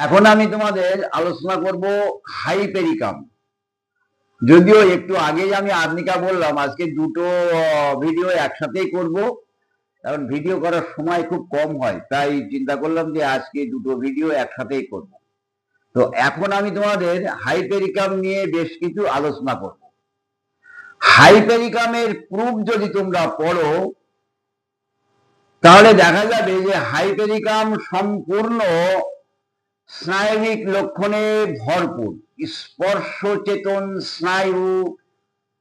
এখন আমি তোমাদের আলোচনা করব হাইপেরিকাম। যদিও একটু আগেই আমি আর্নিকা বললাম, আজকে দুটো ভিডিও একসাথেই করব, কারণ ভিডিও করার সময় খুব কম হয়, তাই চিন্তা করলাম যে আজকে দুটো ভিডিও একসাথেই করব। তো এখন আমি তোমাদের হাইপেরিকাম নিয়ে বেশ কিছু আলোচনা করব। হাইপেরিকামের প্রুফ যদি তোমরা পড়ো তাহলে দেখা যাবে যে হাইপেরিকাম সম্পূর্ণ স্নায়বিক লক্ষণে ভরপুর। স্পর্শ চেতন স্নায়ু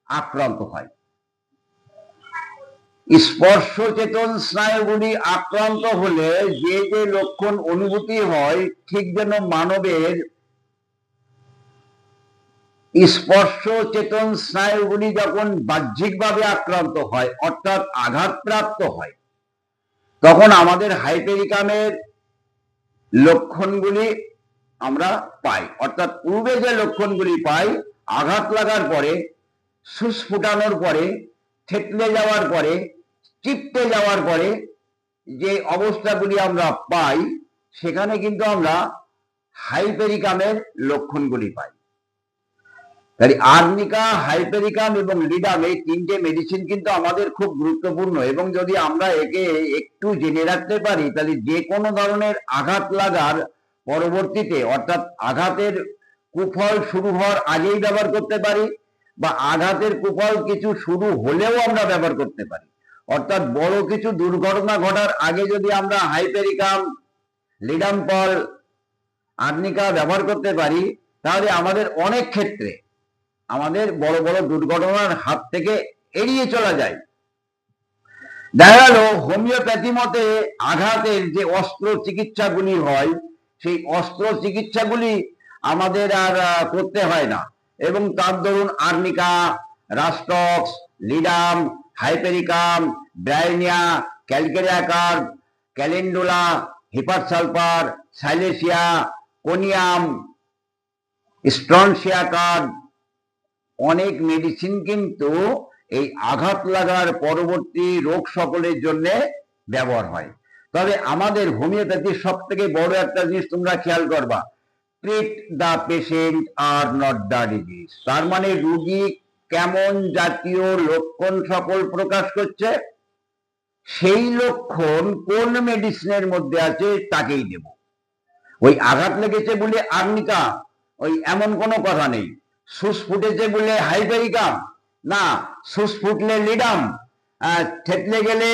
আক্রান্ত হয়। স্পর্শ চেতন স্নায়ুগুলি আক্রান্ত হলে যে যে লক্ষণ অনুভূতি হয়, ঠিক যেন মানবের স্পর্শ চেতন স্নায়ুগুলি যখন বাহ্যিকভাবে আক্রান্ত হয়, অর্থাৎ আঘাতপ্রাপ্ত হয়, তখন আমাদের হাইপেরিকামের লক্ষণগুলি আমরা পাই। অর্থাৎ পূর্বে যে লক্ষণগুলি পাই, আঘাত লাগার পরে, সুস ফুটানোর পরে, থেতলে যাওয়ার পরে, চিপটে যাওয়ার পরে যে অবস্থাগুলি আমরা পাই, সেখানে কিন্তু আমরা হাইপেরিকামের লক্ষণগুলি পাই। তাই আর্নিকা, হাইপেরিকাম এবং লিডাম এই তিনটে মেডিসিন কিন্তু আমাদের খুব গুরুত্বপূর্ণ, এবং যদি আমরা একে একটু জেনে রাখতে পারি তাহলে যে কোনো ধরনের আঘাত লাগার পরবর্তীতে, অর্থাৎ আঘাতের কুফল শুরু হওয়ার আগেই ব্যবহার করতে পারি, বা আঘাতের কুফল কিছু শুরু হলেও আমরা ব্যবহার করতে পারি। অর্থাৎ বড় কিছু দুর্ঘটনা ঘটার আগে যদি আমরা হাইপেরিকাম, লিডামপল, আর্নিকা ব্যবহার করতে পারি, তাহলে আমাদের অনেক ক্ষেত্রে আমাদের বড় বড় দুর্ঘটনার হাত থেকে এড়িয়ে চলা যায়। দেখা গেল হোমিওপ্যাথি মতে আঘাতের যে অস্ত্র চিকিৎসাগুলি হয়, সেই অস্ত্র চিকিৎসাগুলি আমাদের আর করতে হয় না, এবং তার দরুন arnica, rhus tox, ledum, hypericum, bryonia, calcarea carb, calendula, hepar sulphur, silicea, conium, strontia carb, অনেক মেডিসিন কিন্তু এই আঘাত লাগার পরবর্তী রোগ সকলের জন্য ব্যবহার হয়। তবে আমাদের হোমিওপ্যাথির সব থেকে বড় একটা জিনিস তোমরা খেয়াল করবা, treat the patient are not the disease. তার মানে রোগী কেমন জাতীয় লক্ষণ সকল প্রকাশ করছে, সেই লক্ষণ কোন মেডিসিনের মধ্যে আছে তাকেই দেব। ওই আঘাত লেগেছে বলে আর্নিকা, ওই এমন কোনো কথা নেই। সুস ফুটেছে বলে হাইপেরিকাম না, সুস ফুটলে লিডাম, থেতলে গেলে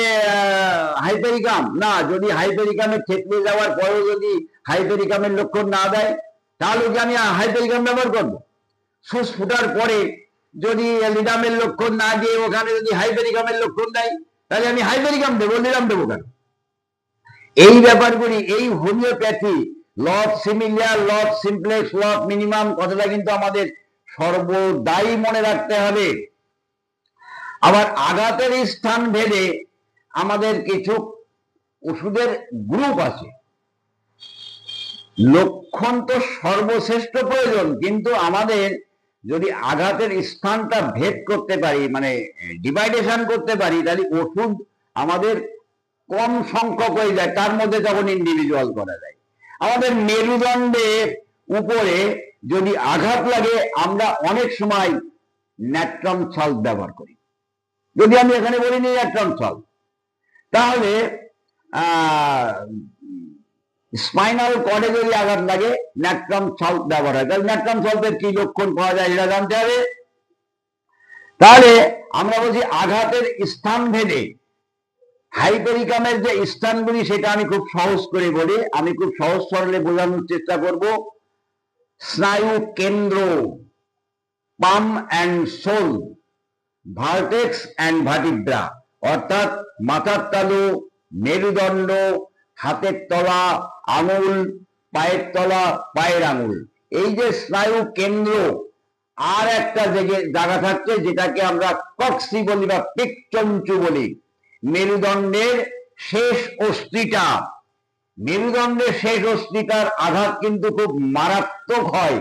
হাইপেরিকাম না। যদি হাইপেরিকামে থেতলে যাওয়ার পরেও যদি হাইপেরিকামের লক্ষণ না দেয়, তাহলে কি আমি হাইপেরিকাম ব্যবহার করব? সুস ফুটার পরে যদি লিডামের লক্ষণ না দিয়ে ওখানে যদি হাইপেরিকামের লক্ষণ দেয়, তাহলে আমি হাইপেরিকাম দেবো, লিডাম দেবো কেন? এই ব্যাপারগুলি, এই homoeopathy law of similar, law of simplex, law of minimum কথাটা কিন্তু আমাদের সর্বদাই মনে রাখতে হবে। আবার আঘাতের স্থান ভেদে আমাদের কিছু ওষুধের গ্রুপ আছে। লক্ষণ তো সর্বশ্রেষ্ঠ প্রয়োজন, কিন্তু আমাদের যদি আঘাতের স্থানটা ভেদ করতে পারি, মানে ডিভাইডেশন করতে পারি, তাহলে ওষুধ আমাদের কম সংখ্যক হয়ে যায়, তার মধ্যে তখন ইন্ডিভিজুয়াল করা যায়। আমাদের মেরুদণ্ডের উপরে যদি আঘাত লাগে, আমরা অনেক সময় ন্যাট্রাম সল্ট ব্যবহার করি। যদি আমি এখানে বলিনি ন্যাট্রাম সল্ট, তাহলে স্পাইনাল কর্ডে যদি আঘাত লাগে ন্যাট্রাম সল্ট ব্যবহার হয়। তাহলে ন্যাট্রাম সল্টের কি লক্ষণ পাওয়া যায় এটা জানতে হবে। তাহলে আমরা বলছি আঘাতের স্থান ভেদে হাইপেরিকামের যে স্থানগুলি, সেটা আমি খুব সহজ করে বলি, আমি খুব সহজ সরলে বোঝানোর চেষ্টা করব। স্নায়ু কেন্দ্র, palm and sole, vertex and vertebra, অর্থাৎ মাথার তালু, মেরুদণ্ড, হাতের তলা, আঙুল, পায়ের তলা, পায়ের আঙুল, এই যে স্নায়ু কেন্দ্র। আর একটা জায়গা থাকছে যেটাকে আমরা কক্সি বলি বা পিকচঞ্চু বলি, মেরুদণ্ডের শেষ অস্থিটা। মেরুদণ্ডের শেষ অস্থিটার আঘাত কিন্তু খুব মারাত্মক হয়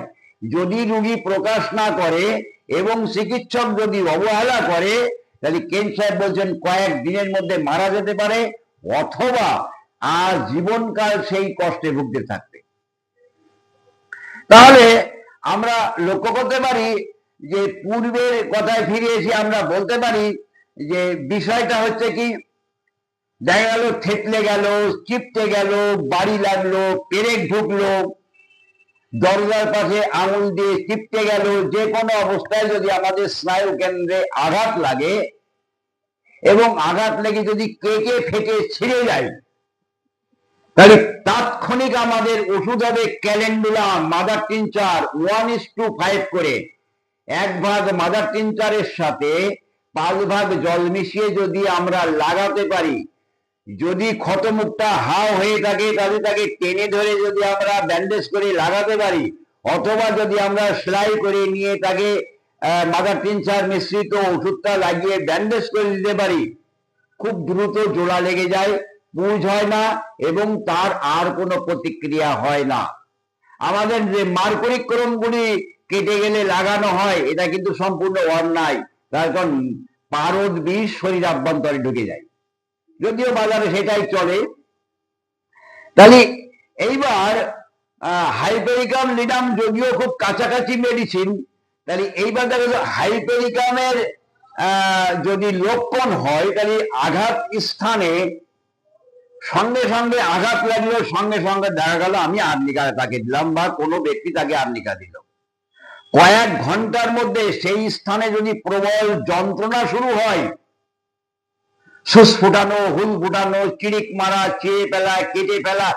যদি রোগী প্রকাশ না করে এবং চিকিৎসক যদি অবহেলা করে, তাহলে কেন সাহেব বলছেন কয়েক দিনের মধ্যে মারা যেতে পারে, অথবা আর জীবনকাল সেই কষ্টে ভুগতে থাকবে। তাহলে আমরা লক্ষ্য করতে পারি যে পূর্বের কথায় ফিরে এসে আমরা বলতে পারি যে বিষয়টা হচ্ছে কি, দেখা গেল থেতলে গেল, চিপটে গেল, বাড়ি লাগলো, পেরেক ঢুকলো, দরজার পাশে আঙুল দিয়ে চিপটে গেল, যে কোনো অবস্থায় যদি আমাদের স্নায়ু কেন্দ্রে আঘাত লাগে এবং আঘাত লেগে যদি কেটে ফেটে ছিঁড়ে যায়, তাহলে তাৎক্ষণিক আমাদের ওষুধ হবে ক্যালেন্ডুলা মাদার টিনচার 1:5 করে। 1 ভাগ মাদার টিনচারের সাথে 5 ভাগ জল মিশিয়ে যদি আমরা লাগাতে পারি, যদি ক্ষতমুখটা হাও হয়ে থাকে তাহলে তাকে টেনে ধরে যদি আমরা ব্যান্ডেজ করে লাগাতে পারি, অথবা যদি আমরা সেলাই করে নিয়ে তাকে মাদার টিনচার মিশ্রিত ওষুধটা লাগিয়ে ব্যান্ডেজ করে দিতে পারি, খুব দ্রুত জোড়া লেগে যায়, পুঁজ হয় না এবং তার আর কোনো প্রতিক্রিয়া হয় না। আমাদের যে মার্করিক ক্রমগুলি কেটে গেলে লাগানো হয়, এটা কিন্তু সম্পূর্ণ অন্যায়, তার কারণ পারদ বিষ শরীর আভ্যন্তরে ঢুকে যায়, যদিও বাজারে সেটাই চলে। তাহলে এইবার হাইপেরিকাম লিডাম যদিও খুব কাছাকাছি মেডিসিন, তাহলে এইবার দেখা যায় হাইপেরিকামের যদি লক্ষণ হয়, তাহলে আঘাত স্থানে সঙ্গে সঙ্গে আঘাত লাগলো, সঙ্গে সঙ্গে দেখা গেল আমি আর্নিকা তাকে দিলাম বা কোনো ব্যক্তি তাকে আর্নিকা দিল, কয়েক ঘন্টার মধ্যে সেই স্থানে যদি প্রবল যন্ত্রণা শুরু হয়, সুস ফুটানো, হুল ফুটানো, চিড়িক মারা, চেয়ে ফেলা, কেটে ফেলা,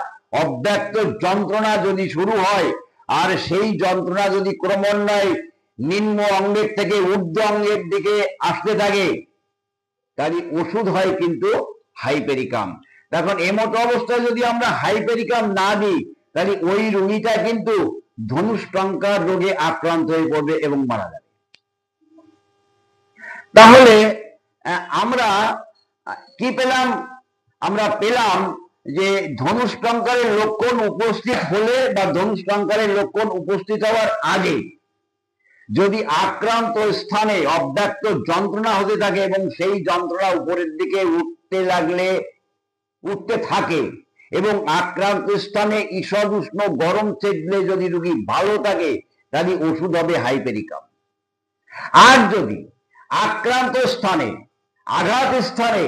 অব্যক্ত যন্ত্রণা যদি শুরু হয়, আর সেই যন্ত্রণা যদি ক্রমান্বয়ে নিম্ন অঙ্গের থেকে ঊর্ধ্ব অঙ্গের দিকে আসতে থাকে, তাহলে ওষুধ হয় কিন্তু হাইপেরিকাম। এখন এমতো অবস্থায় যদি আমরা হাইপেরিকাম না দিই, তাহলে ওই রোগীটা কিন্তু ধনুষ্টঙ্কার রোগে আক্রান্ত হয়ে পড়বে এবং মারা যাবে। তাহলে আমরা কি পেলাম? আমরা পেলাম যে ধনুষ্টঙ্কারের লক্ষণ উপস্থিত হলে বা ধনুষ্টঙ্কারের লক্ষণ উপস্থিত হওয়ার আগে যদি আক্রান্ত স্থানে অব্যক্ত যন্ত্রণা হতে থাকে এবং সেই যন্ত্রণা উপরের দিকে উঠতে থাকে এবং আক্রান্ত স্থানে ঈষদ উষ্ণ গরম চেপলে যদি রোগী ভালো থাকে, তাহলে ওষুধ হবে হাইপেরিকাম। আর যদি আক্রান্ত স্থানে, আঘাত স্থানে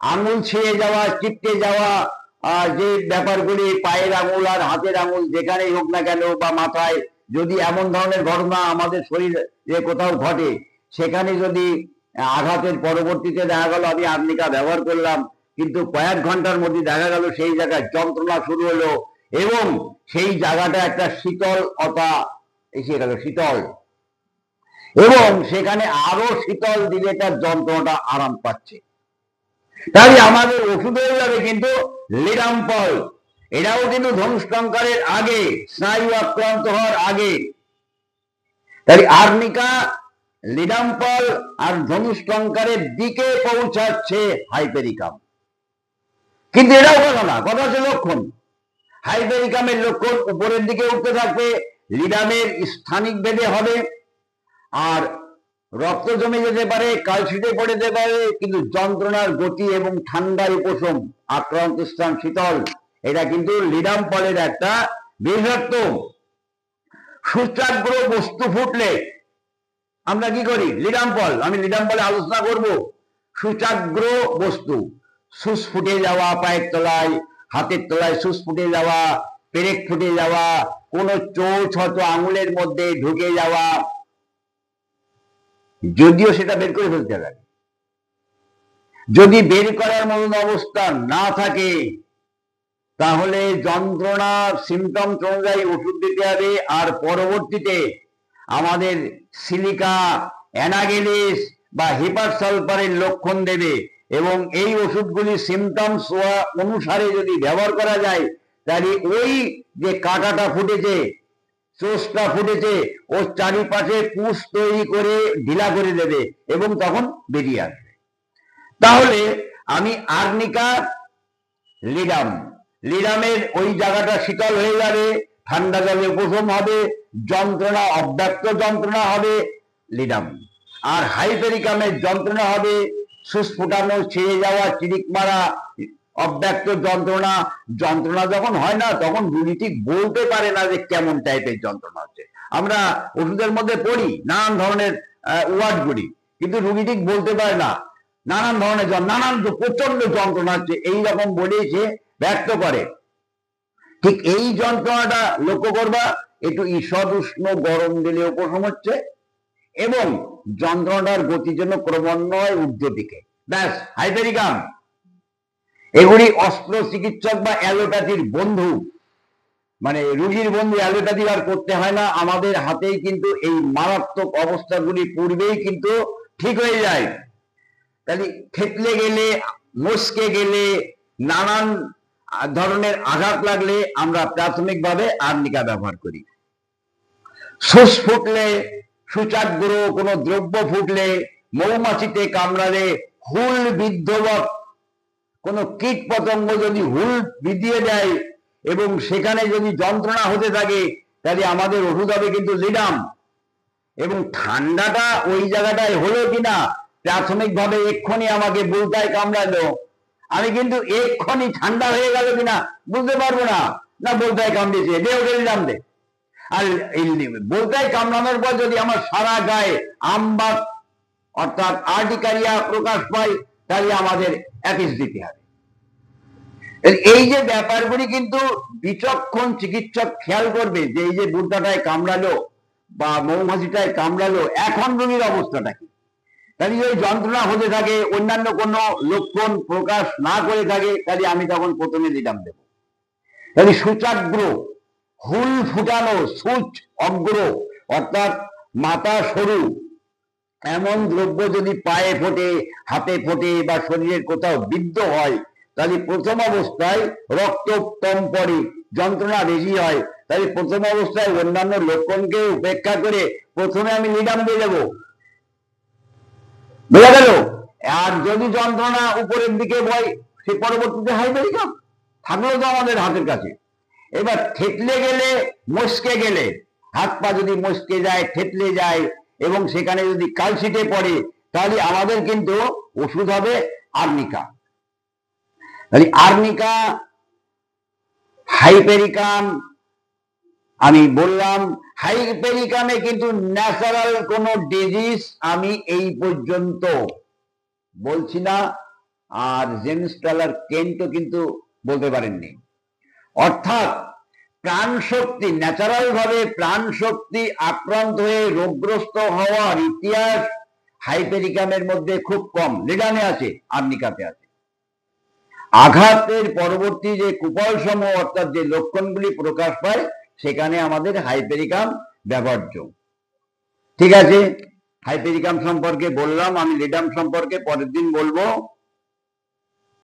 আঙুল ছিঁড়ে যাওয়া, চিপটে যাওয়া, যে ব্যাপারগুলি পায়ের আঙুল আর হাতের আঙুল যেখানেই হোক না কেন, বা মাথায় যদি এমন ধরনের ঘটনা আমাদের শরীরে কোথাও ঘটে, সেখানে যদি আঘাতের পরবর্তীতে দেখা গেল আমি আর্নিকা ব্যবহার করলাম, কিন্তু কয়েক ঘন্টার মধ্যে দেখা গেল সেই জায়গায় যন্ত্রণা শুরু হলো এবং সেই জায়গাটা একটা শীতলতা এসে গেল, শীতল, এবং সেখানে আরো শীতল দিলে তার যন্ত্রণাটা আরাম পাচ্ছে, তাহলে আমাদের ওষুধ হয়ে যাবে কিন্তু লিডাম্পল। এটাও কিন্তু ধনুষ্টঙ্কারের আগে, স্নায়ু আক্রান্ত হওয়ার আগে। তাহলে আর্নিকা, লিডাম্পল আর ধনুষ্টঙ্কারের দিকে পৌঁছাচ্ছে হাইপেরিকাম। কিন্তু এটাও কথা না, কথা হচ্ছে লক্ষণ। হাইপেরিকামের লক্ষণ উপরের দিকে উঠতে থাকবে, লিডামের স্থানিক ভেদে হবে, আর রক্ত জমে যেতে পারে, কালশিটে পড়ে যেতে পারে, কিন্তু যন্ত্রণার গতি এবং ঠান্ডার উপশম, আক্রান্ত স্থান শীতল, এটা কিন্তু লিডাম্পলের একটা বিশেষত্ব। সুচাগ্র বস্তু ফুটলে আমরা কি করি? লিডাম্পল, আমি লিডাম্পলে আলোচনা করব। সুচাগ্র বস্তু, সুস ফুটে যাওয়া, পায়ের তলায়, হাতের তলায় সুস ফুটে যাওয়া, পেরেক ফুটে যাওয়া, কোন চোট হয়তো আঙুলের মধ্যে ঢুকে যাওয়া, যদিও সেটা বের করে ফেলতে লাগে, যদি বের করার মতন অবস্থা না থাকে, তাহলে যন্ত্রণা সিমটমস অনুযায়ী ওষুধ দিতে হবে, আর পরবর্তীতে আমাদের সিলিকা, অ্যানাগেলিস বা হিপার সালফারের লক্ষণ দেবে, এবং এই ওষুধগুলি সিমটমস অনুসারে যদি ব্যবহার করা যায়, তাহলে ওই যে কাঁটাটা ফুটেছে, চোষটা ফুটেছে, ওর চারিপাশে পুষ তৈরি করে ঢিলা করে দেবে এবং তখন বেরিয়ে আসবে। তাহলে আমি আর্নিকা, লিডামের ওই জায়গাটা শীতল হয়ে যাবে, ঠান্ডা জলে উপশম হবে, যন্ত্রণা অব্যক্ত যন্ত্রণা হবে লিডাম, আর হাইপেরিকামের যন্ত্রণা হবে সুস ফুটানো, ছিঁড়ে যাওয়া, চিরিক মারা, অব্যক্ত যন্ত্রণা, যন্ত্রণা যখন হয় না তখন রোগী ঠিক বলতে পারে না যে কেমন টাইপের যন্ত্রণা হচ্ছে। আমরা ওষুধের মধ্যে পড়ি নানান ধরনের ওয়ার্ড গুলি, কিন্তু রোগী ঠিক বলতে পারে না নানান ধরনের নানান প্রচন্ড যন্ত্রণা হচ্ছে এইরকম বলেই সে ব্যক্ত করে। ঠিক এই যন্ত্রণাটা লক্ষ্য করবা, একটু ঈষৎ উষ্ণ গরম দিলে উপশম হচ্ছে এবং যন্ত্রণার গতির জন্য ক্রমান্বয়ে ঊর্ধ্ব দিকে, ব্যাস হাইপেরিকাম। এগুলি অস্ত্র চিকিৎসক বা অ্যালোপ্যাথির বন্ধু, মানে রোগীর বন্ধু। অ্যালোপ্যাথি আর করতে হয় না, আমাদের হাতেই কিন্তু এই মারাত্মক অবস্থাগুলি পূর্বেই কিন্তু ঠিক হয়ে যায়। তাহলে থেতলে গেলে, মস্কে গেলে, নানান ধরনের আঘাত লাগলে আমরা প্রাথমিকভাবে আর্নিকা ব্যবহার করি। সুচ ফুটলে, সূচাগ্র কোনো দ্রব্য ফুটলে, মৌমাছিতে কামড়ালে, হুল বিদ্ধবৎ কোনো কীট পতঙ্গ যদি হুল বিধিয়ে দেয় এবং সেখানে যদি যন্ত্রণা হতে থাকে, তাহলে আমাদের ওষুধ হবে কিন্তু লিডাম। এবং ঠান্ডাটা ওই জায়গাটায় হলো কিনা প্রাথমিকভাবে এক্ষুনি আমাকে বুলতায় কামড়ালো, আমি কিন্তু এক্ষুনি ঠান্ডা হয়ে গেল কিনা বুঝতে পারবো না, না বুলতায় কামড়েছে, দে ওকে লিডাম দে। আর বুলতায় কামড়ানোর পর যদি আমার সারা গায়ে আমবাত অর্থাৎ আর্টিকারিয়া প্রকাশ পায়, তাহলে আমাদের অ্যাকিস দিতে হবে। এই যে ব্যাপারগুলি কিন্তু বিচক্ষণ চিকিৎসক খেয়াল করবে যে এই যে বুলতাটায় কামড়ালো বা মৌমাছিটায় কামড়ালো, এখন রোগীর অবস্থাটা কি। তাহলে যদি যন্ত্রণা হতে থাকে, অন্যান্য কোনো লক্ষণ প্রকাশ না করে থাকে, তাহলে আমি তখন প্রথমে লিডাম দেব। তাহলে সূচাগ্র, হুল ফুটানো, সূচ অগ্র অর্থাৎ মাথা সরু এমন দ্রব্য যদি পায়ে ফোটে, হাতে ফোটে বা শরীরের কোথাও বিদ্ধ হয়, তাহলে প্রথম অবস্থায় রক্ততম পড়ে, যন্ত্রণা বেশি হয়, তাহলে প্রথম অবস্থায় অন্যান্য লক্ষণকে উপেক্ষা করে প্রথমে আমি লিডাম দিয়ে দেবো। বোঝা গেল? আর যদি যন্ত্রণা উপরের দিকে বয়, সে পরবর্তীতে হাইপেরিকাম থাকলো তো আমাদের হাতের কাছে। এবার থেতলে গেলে, মস্কে গেলে, হাত পা যদি মস্কে যায়, থেতলে যায় এবং সেখানে যদি কালশিটে পড়ে, তাহলে আমাদের কিন্তু ওষুধ হবে আর্নিকা। তাহলে আর্নিকা, হাইপেরিকাম আমি বললাম। হাইপেরিকামে কিন্তু ন্যাচারাল কোনো ডিজিজ আমি এই পর্যন্ত বলছি না, আর জেমস টালার কেন্টও কিন্তু বলতে পারেননি। অর্থাৎ প্রাণ শক্তি, ন্যাচারাল ভাবে প্রাণ শক্তি আক্রান্ত হয়ে রোগগ্রস্ত হওয়ার ইতিহাস হাইপেরিকামের মধ্যে খুব কম, লিডামে আছে, আর্নিকাতে আছে। আঘাতের পরবর্তী যে কুফল সমূহ অর্থাৎ যে লক্ষণগুলি প্রকাশ পায়, সেখানে আমাদের হাইপেরিকাম ব্যবহার্য। ঠিক আছে, হাইপেরিকাম সম্পর্কে বললাম, আমি লিডাম সম্পর্কে পরের দিন বলবো।